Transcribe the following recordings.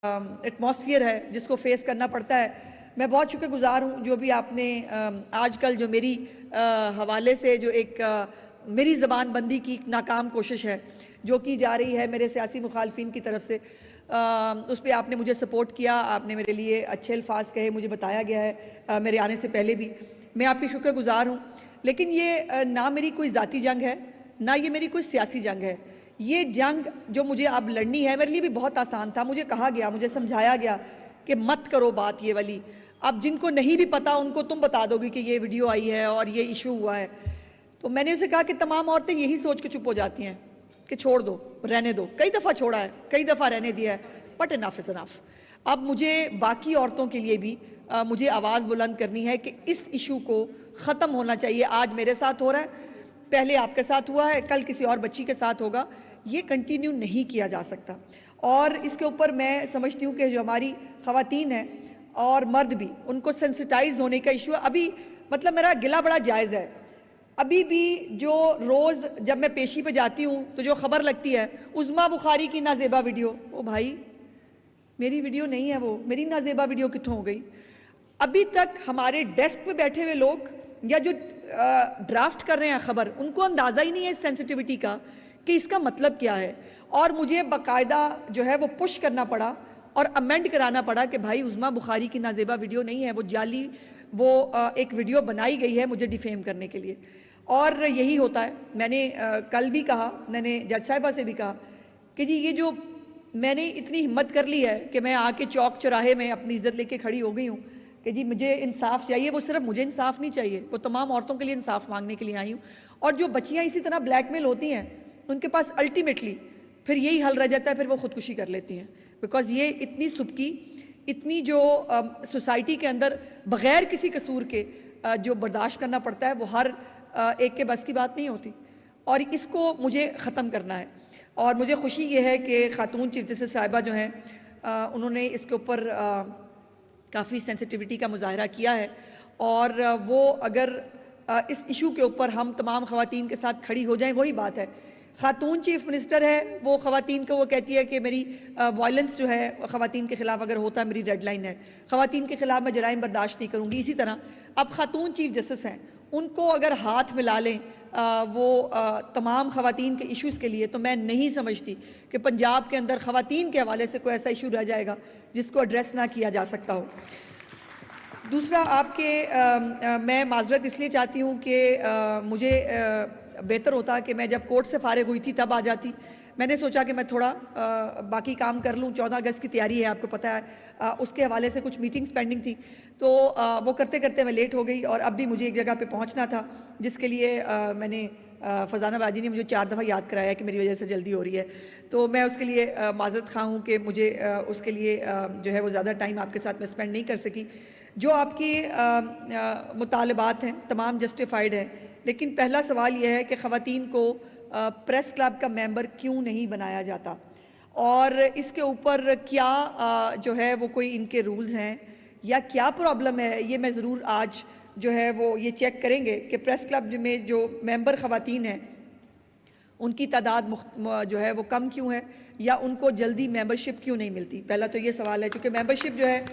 Atmosphere है जिसको face करना पड़ता है। मैं बहुत शुक्रगुज़ार हूँ जो भी आपने आजकल जो मेरी हवाले से जो एक मेरी ज़बान बंदी की नाकाम कोशिश है जो की जा रही है मेरे सियासी मुखालफिन की तरफ से, उस पर आपने मुझे सपोर्ट किया, आपने मेरे लिए अच्छे अल्फाज कहे, मुझे बताया गया है मेरे आने से पहले भी। मैं आपकी शुक्रगुज़ार हूँ। लेकिन ये ना मेरी कोई ज़ाती जंग है, ना ये मेरी कोई सियासी जंग है। ये जंग जो मुझे अब लड़नी है मेरे लिए भी बहुत आसान था। मुझे कहा गया, मुझे समझाया गया कि मत करो बात ये वाली। अब जिनको नहीं भी पता उनको तुम बता दोगे कि ये वीडियो आई है और ये इशू हुआ है। तो मैंने उसे कहा कि तमाम औरतें यही सोच के चुप हो जाती हैं कि छोड़ दो, रहने दो। कई दफ़ा छोड़ा है, कई दफ़ा रहने दिया है, बट इनफ इज़ इनफ। अब मुझे बाकी औरतों के लिए भी मुझे आवाज़ बुलंद करनी है कि इस इशू को ख़त्म होना चाहिए। आज मेरे साथ हो रहा है, पहले आपके साथ हुआ है, कल किसी और बच्ची के साथ होगा। ये कंटिन्यू नहीं किया जा सकता। और इसके ऊपर मैं समझती हूँ कि जो हमारी ख़वातीन हैं और मर्द भी, उनको सेंसिटाइज होने का इशू है। अभी मतलब मेरा गिला बड़ा जायज़ है। अभी भी जो रोज़ जब मैं पेशी पे जाती हूँ तो जो खबर लगती है उज़्मा बुखारी की नाज़ेबा वीडियो, ओ भाई मेरी वीडियो नहीं है वो, मेरी नाज़ेबा वीडियो कित्थों हो गई। अभी तक हमारे डेस्क पे बैठे हुए लोग या जो ड्राफ्ट कर रहे हैं खबर, उनको अंदाज़ा ही नहीं है इस सेंसिटिविटी का कि इसका मतलब क्या है। और मुझे बाकायदा जो है वो पुश करना पड़ा और अमेंड कराना पड़ा कि भाई उज़्मा बुखारी की नाज़ेबा वीडियो नहीं है, वो जाली वो एक वीडियो बनाई गई है मुझे डिफेम करने के लिए। और यही होता है। मैंने कल भी कहा, मैंने जज साहिबा से भी कहा कि जी ये जो मैंने इतनी हिम्मत कर ली है कि मैं आके चौक चौराहे में अपनी इज्जत लेके खड़ी हो गई हूँ कि जी मुझे इंसाफ चाहिए। वो सिर्फ मुझे इंसाफ नहीं चाहिए, वो तमाम औरतों के लिए इंसाफ मांगने के लिए आई हूँ। और जो बच्चियाँ इसी तरह ब्लैकमेल होती हैं उनके पास अल्टीमेटली फिर यही हल रह जाता है, फिर वो खुदकुशी कर लेती हैं। बिकॉज ये इतनी सुबकी, इतनी जो सोसाइटी के अंदर बग़ैर किसी कसूर के जो बर्दाश्त करना पड़ता है वो हर एक के बस की बात नहीं होती। और इसको मुझे ख़त्म करना है। और मुझे खुशी ये है कि खातून चीफ जस्टिस साहिबा जो हैं उन्होंने इसके ऊपर काफ़ी सेंसिटिविटी का मुजाहरा किया है। और वो अगर इस इशू के ऊपर हम तमाम ख़वातीन के साथ खड़ी हो जाएं, वही बात है। खातून चीफ मिनिस्टर है, वो ख़वातीन को वो कहती है कि मेरी वायलेंस जो है ख़वातीन के ख़िलाफ़ अगर होता है मेरी रेड लाइन है, ख़वातीन के ख़िलाफ़ मैं जराइम बर्दाश्त नहीं करूँगी। इसी तरह अब खातून चीफ जस्टिस हैं, उनको अगर हाथ मिला लें वो तमाम ख़वातीन के इश्यूज़ के लिए, तो मैं नहीं समझती कि पंजाब के अंदर ख़वातीन के हवाले से कोई ऐसा इशू रह जाएगा जिसको एड्रेस ना किया जा सकता हो। दूसरा आपके मैं माज़रत इसलिए चाहती हूँ कि मुझे बेहतर होता कि मैं जब कोर्ट से फ़ारिग हुई थी तब आ जाती। मैंने सोचा कि मैं थोड़ा बाकी काम कर लूँ। 14 अगस्त की तैयारी है, आपको पता है, उसके हवाले से कुछ मीटिंग्स पेंडिंग थी, तो वो करते करते मैं लेट हो गई। और अब भी मुझे एक जगह पे पहुँचना था जिसके लिए मैंने फ़रज़ाना बाजी ने मुझे 4 दफ़ा याद कराया कि मेरी वजह से जल्दी हो रही है। तो मैं उसके लिए माज़रत ख़्वाह हूँ कि मुझे उसके लिए जो है वो ज़्यादा टाइम आपके साथ में स्पेंड नहीं कर सकी। जो आपके मुतालबात हैं तमाम जस्टिफाइड हैं, लेकिन पहला सवाल यह है कि ख़वातीन को प्रेस क्लब का मेंबर क्यों नहीं बनाया जाता, और इसके ऊपर क्या जो है वो कोई इनके रूल्स हैं या क्या प्रॉब्लम है। ये मैं ज़रूर आज जो है वो ये चेक करेंगे कि प्रेस क्लब में जो मेंबर ख़वातीन हैं उनकी तादाद जो है वो कम क्यों है, या उनको जल्दी मेंबरशिप क्यों नहीं मिलती। पहला तो ये सवाल है, क्योंकि मेंबरशिप जो है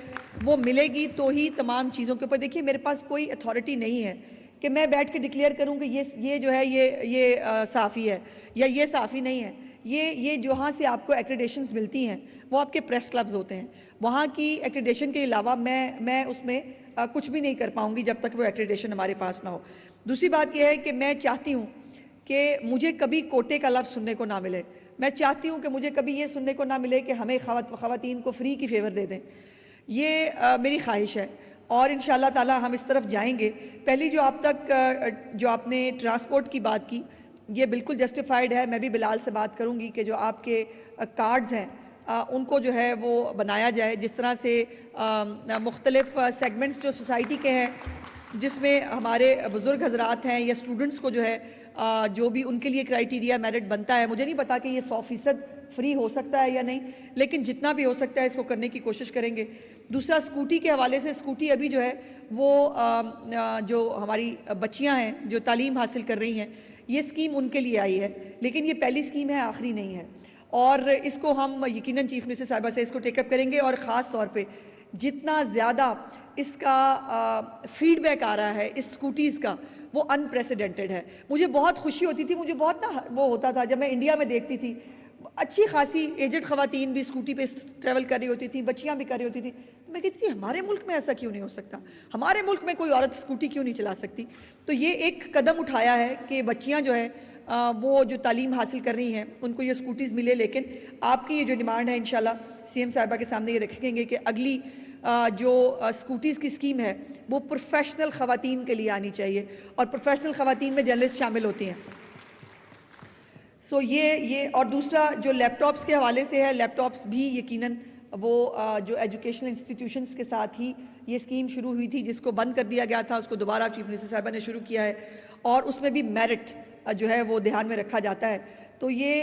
वो मिलेगी तो ही तमाम चीज़ों के ऊपर। देखिए मेरे पास कोई अथॉरिटी नहीं है कि मैं बैठ के डिक्लेयर करूँ कि ये जो है ये साफ़ी है या ये साफ़ी नहीं है। ये जहाँ से आपको एक्रेडिटेशंस मिलती हैं वो आपके प्रेस क्लब्स होते हैं। वहाँ की एक्रेडिटेशन के अलावा मैं उसमें कुछ भी नहीं कर पाऊँगी जब तक वो एक्रेडिटेशन हमारे पास ना हो। दूसरी बात यह है कि मैं चाहती हूँ कि मुझे कभी कोटे का लफ्ज़ सुनने को ना मिले। मैं चाहती हूँ कि मुझे कभी ये सुनने को ना मिले कि हमें ख़वातीन को फ्री की फेवर दे दें। ये मेरी ख्वाहिश है और इंशाअल्लाह ताला हम इस तरफ जाएंगे। पहली जो आप तक जो आपने ट्रांसपोर्ट की बात की, ये बिल्कुल जस्टिफाइड है। मैं भी बिलाल से बात करूँगी कि जो आपके कार्ड्स हैं उनको जो है वो बनाया जाए, जिस तरह से मुख्तलिफ सेगमेंट्स जो सोसाइटी के हैं, जिसमें हमारे बुज़ुर्ग हजरात हैं या स्टूडेंट्स को जो है जो भी उनके लिए क्राइटेरिया मेरिट बनता है। मुझे नहीं पता कि ये 100% फ्री हो सकता है या नहीं, लेकिन जितना भी हो सकता है इसको करने की कोशिश करेंगे। दूसरा स्कूटी के हवाले से, स्कूटी अभी जो है वो जो हमारी बच्चियां हैं जो तालीम हासिल कर रही हैं, ये स्कीम उनके लिए आई है, लेकिन ये पहली स्कीम है, आखिरी नहीं है। और इसको हम यकीनन चीफ मिनिस्टर साहिबा से इसको टेकअप करेंगे और ख़ास तौर पे जितना ज़्यादा इसका फीडबैक आ रहा है इस स्कूटीज़ का वो अनप्रेसिडेंटेड है। मुझे बहुत खुशी होती थी, मुझे बहुत ना वो होता था जब मैं इंडिया में देखती थी अच्छी खासी एजड ख़वातीन भी स्कूटी पे ट्रैवल कर रही होती थी, बच्चियाँ भी कर रही होती थी। तो मैं कहती थी हमारे मुल्क में ऐसा क्यों नहीं हो सकता, हमारे मुल्क में कोई औरत स्कूटी क्यों नहीं चला सकती। तो ये एक कदम उठाया है कि बच्चियाँ जो है वो जो तालीम हासिल कर रही हैं उनको ये स्कूटीज़ मिले। लेकिन आपकी ये जो डिमांड है इंशाल्लाह CM साहिबा के सामने ये रखेंगे कि अगली जो स्कूटीज़ की स्कीम है वो प्रोफेशनल ख़वातीन के लिए आनी चाहिए और प्रोफेशनल ख़वातीन में जर्नलिस्ट शामिल होती हैं। सो ये और दूसरा जो लैपटॉप्स के हवाले से है, लैपटॉप्स भी यकीनन वो जो एजुकेशनल इंस्टीट्यूशंस के साथ ही ये स्कीम शुरू हुई थी जिसको बंद कर दिया गया था, उसको दोबारा चीफ मिनिस्टर साहिबा ने शुरू किया है और उसमें भी मेरिट जो है वो ध्यान में रखा जाता है। तो ये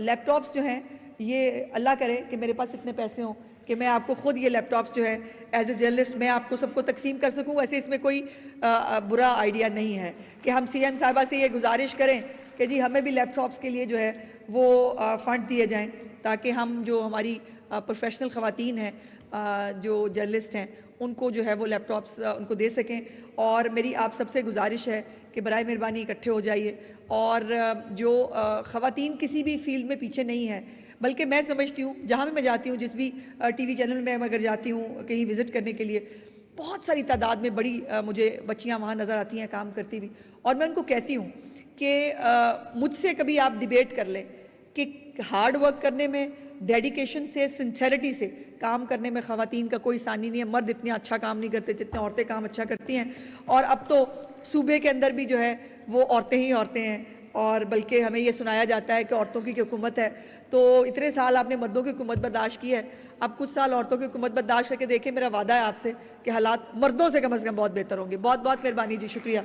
लैपटॉप्स जो हैं ये अल्लाह करे कि मेरे पास इतने पैसे हों कि मैं आपको ख़ुद ये लैपटॉप्स जो है एज ए जर्नलिस्ट मैं आपको सबको तकसीम कर सकूं। वैसे इसमें कोई बुरा आइडिया नहीं है कि हम CM साहिबा से ये गुजारिश करें कि जी हमें भी लैपटॉप्स के लिए जो है वो फ़ंड दिए जाएं ताकि हम जो हमारी प्रोफेशनल ख़वातीन हैं जो जर्नलिस्ट हैं उनको जो है वो लैपटॉप्स उनको दे सकें। और मेरी आप सबसे गुजारिश है कि बराए मेहरबानी इकट्ठे हो जाइए और जो ख़वातीन किसी भी फील्ड में पीछे नहीं है, बल्कि मैं समझती हूँ जहाँ भी मैं जाती हूँ, जिस भी TV चैनल में अगर जाती हूँ कहीं विज़िट करने के लिए, बहुत सारी तादाद में बड़ी मुझे बच्चियाँ वहाँ नज़र आती हैं काम करती हुई। और मैं उनको कहती हूँ कि मुझसे कभी आप डिबेट कर लें कि हार्ड वर्क करने में, डेडिकेशन से, सिंसेरिटी से काम करने में ख़वातीन का कोई सानी नहीं है। मर्द इतने अच्छा काम नहीं करते जितने औरतें काम अच्छा करती हैं। और अब तो सूबे के अंदर भी जो है वो औरतें ही औरतें हैं और बल्कि हमें ये सुनाया जाता है कि औरतों की हुकूमत है। तो इतने साल आपने मर्दों की हुकूमत बर्दाश्त की है, अब कुछ साल औरतों की हुकूमत बर्दाश्त करके देखें। मेरा वादा है आपसे कि हालात मर्दों से कम बहुत बेहतर होंगे। बहुत बहुत मेहरबानी जी, शुक्रिया।